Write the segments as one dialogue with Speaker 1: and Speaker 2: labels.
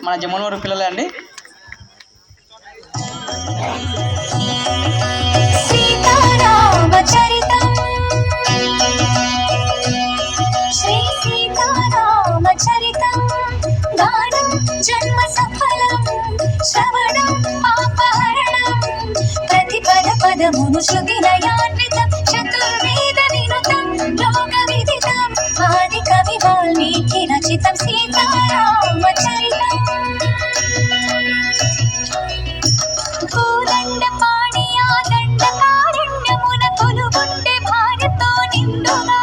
Speaker 1: మన జమునూరు పిల్లలే అండి.
Speaker 2: జన్మ సఫలం శ్రవణం పాపహరణం ప్రతి పద పదమును శృతి లయాన్వితం చతుర్వేద వినుతం లోక విదితం ఆది కవి వాల్మీకి రచితం సీతారామచరితం కోదండ పాణి ఆ దండ కారణ్యమున కొలుగుండే భార్యతో నిండుగా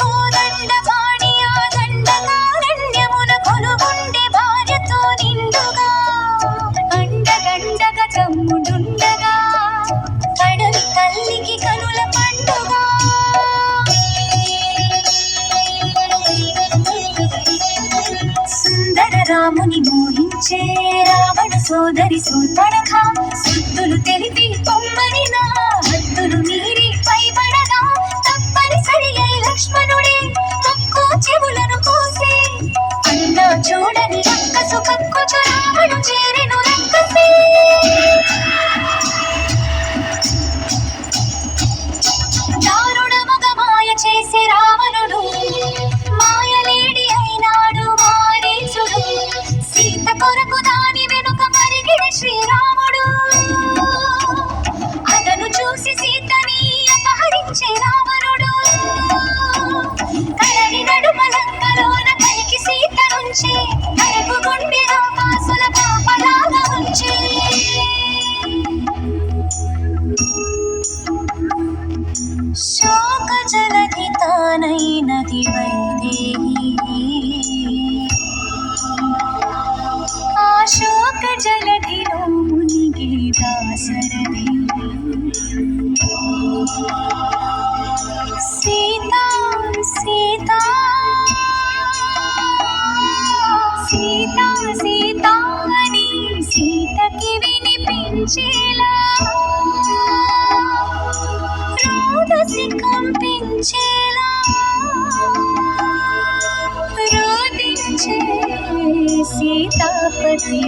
Speaker 2: కోదండ పాణి ఆ దండ కారణ్యమున కొలుగుండే భార్యతో నిండుగా అండగండగ తమ్ముడుండగా అడవి తల్లికి కనుల పండుగ సుందర రాముని మోహించే రావణ సోదరి సూర్పణఖ సిద్ధులు తెలిపి పొమ్మని నా హద్దులు మీరి పైబడగా తప్పనిసరి అయి లక్ష్మణుడే తక్కువ చెవులను కోసే అన్నా చూడని రక్కసు కక్కుచు రావణు చేరెను రక్కసే దారుణ మగ మాయ చేసే రావణుడు మాయలేడి అయినాడు మారీచుడు సీత కొరకు దాని వెనుక పరిగిడి శ్రీరాముడు అతను చూసి సీతని అపహరించే రావణుడు కలని నడుమ లంకలోన కలికి సీత నుంచి కరకు గుండె రాకాసుల పాపలాగా ఉంచి శోక జలధి తానైనది వైదేహి ఆ శోక జలధిలో మునిగే దాసరథి సీతా సీతా సీతా సీతా అని సీతకి వినిపించేలా రోదసి కంపించేలా రోదించే సీతాపతి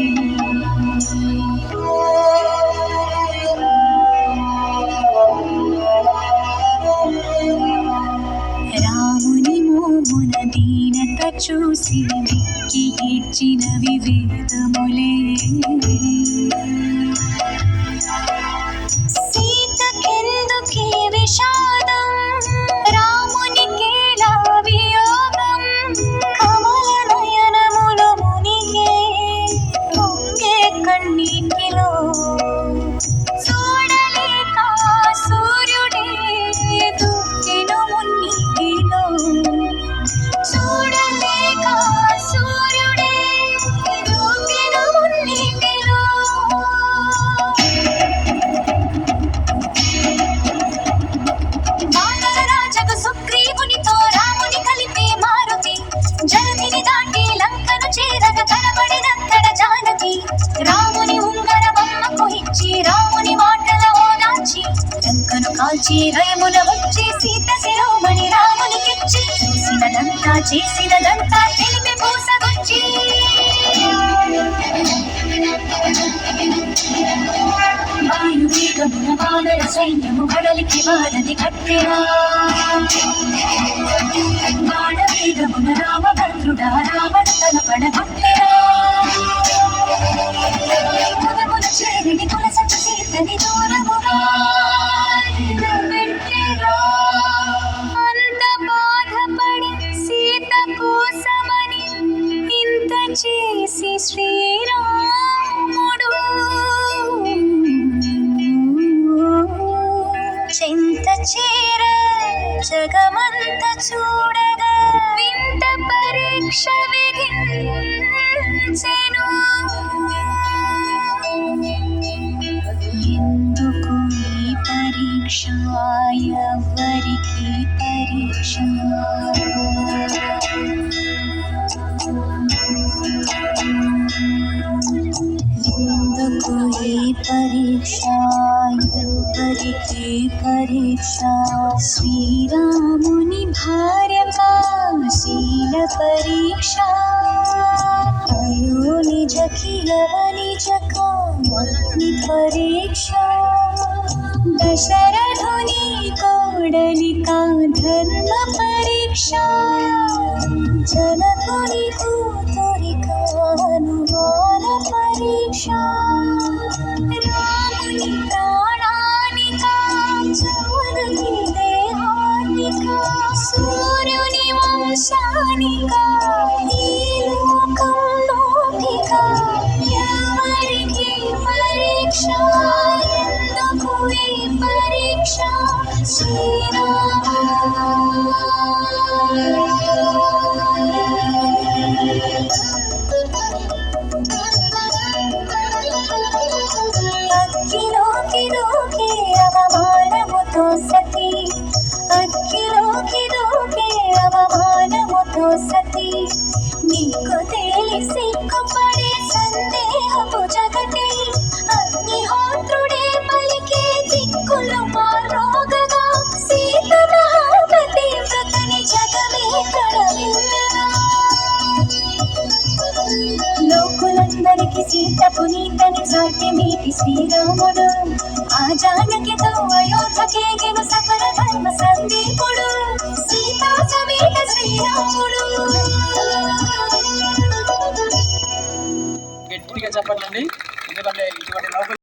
Speaker 2: రాముని మోమున దీనత చూసి వెక్కి ఇచ్చిన వివేదములే సీతకెందుకే విషాదం రామునికేలా వియోగం కమల నయనముల మునిగే పొంగే కన్నీటిలో చూడలేక సూర్యుడే దుఃఖిను మున్నీటిలో చూడలేక సూర్యుడే దుఃఖిను మున్నీటిలో రాజకు సుగ్రీవునితో రాముని కలిపే మారుతి జలధిని దాటి లంకను చేరగ కనబడినక్కడ జానకి రాముని ఉంగర బొమ్మకు ఇచ్చి రాముని మాటల ఓదార్చి లంకను కాల్చి రయముల వచ్చి సీత శిరోమణి రామునికిచ్చి చూసినదంతా చేసినదంతా తెలిపి పూసగొచ్చి వాయువేగమున వానర సైన్యము కడలికి వారధి కట్టెరా బాణవేగమున రామభద్రుడా రావణ తల పడగొట్టెరా కులమున చేరిని కులసత సీతని దూరముగా పెట్టెరా అంత బాధపడి సీత కోసమని ఇంత చేసి శ్రీరాముడు చింత చేర జగమంత చూడగా వింత పరీక్ష విధించెను ఎందుకు ఈ పరీక్ష ఎవరికి పరీక్ష ఎందుకు ఈ పరీక్ష ఎవరికి పరీక్ష శ్రీరాముని భార్య శీల పరీక్ష అయోల జానకి అవనిజకాని పరీక్ష దశరథుని కోడలికా ధర్మ పరీక్ష జనకుని కూతురికా అనుమాన పరీక్ష రాముని ప్రాణానికా జానకి దేహానికా సూర్యుని వంశానికా ఈ లోకంలోనికా ఎవరికి పరీక్ష ఎందుకు ఈ పరీక్ష అగ్గిలోకి దూకే అవమానముతో సతి అగ్గిలోకి దూకే అవమానముతో సతి నీకు తెలిసి సిగ్గుపడే సందేహపు జగతి అగ్నిహోత్రుడే పలికే దిక్కులు మారోగగా సీత మహాపతి వ్రతని జగమే కడవిల్లగా లోకులందరికి సీత పునీతని సాధ్యమేటి శ్రీరాముడు ఆ జానకితో అయోధ్యకేగెను సకల ధర్మ సందీపుడు సీతా సమేత శ్రీరాముడు.
Speaker 1: గట్టిగా చెప్పండి.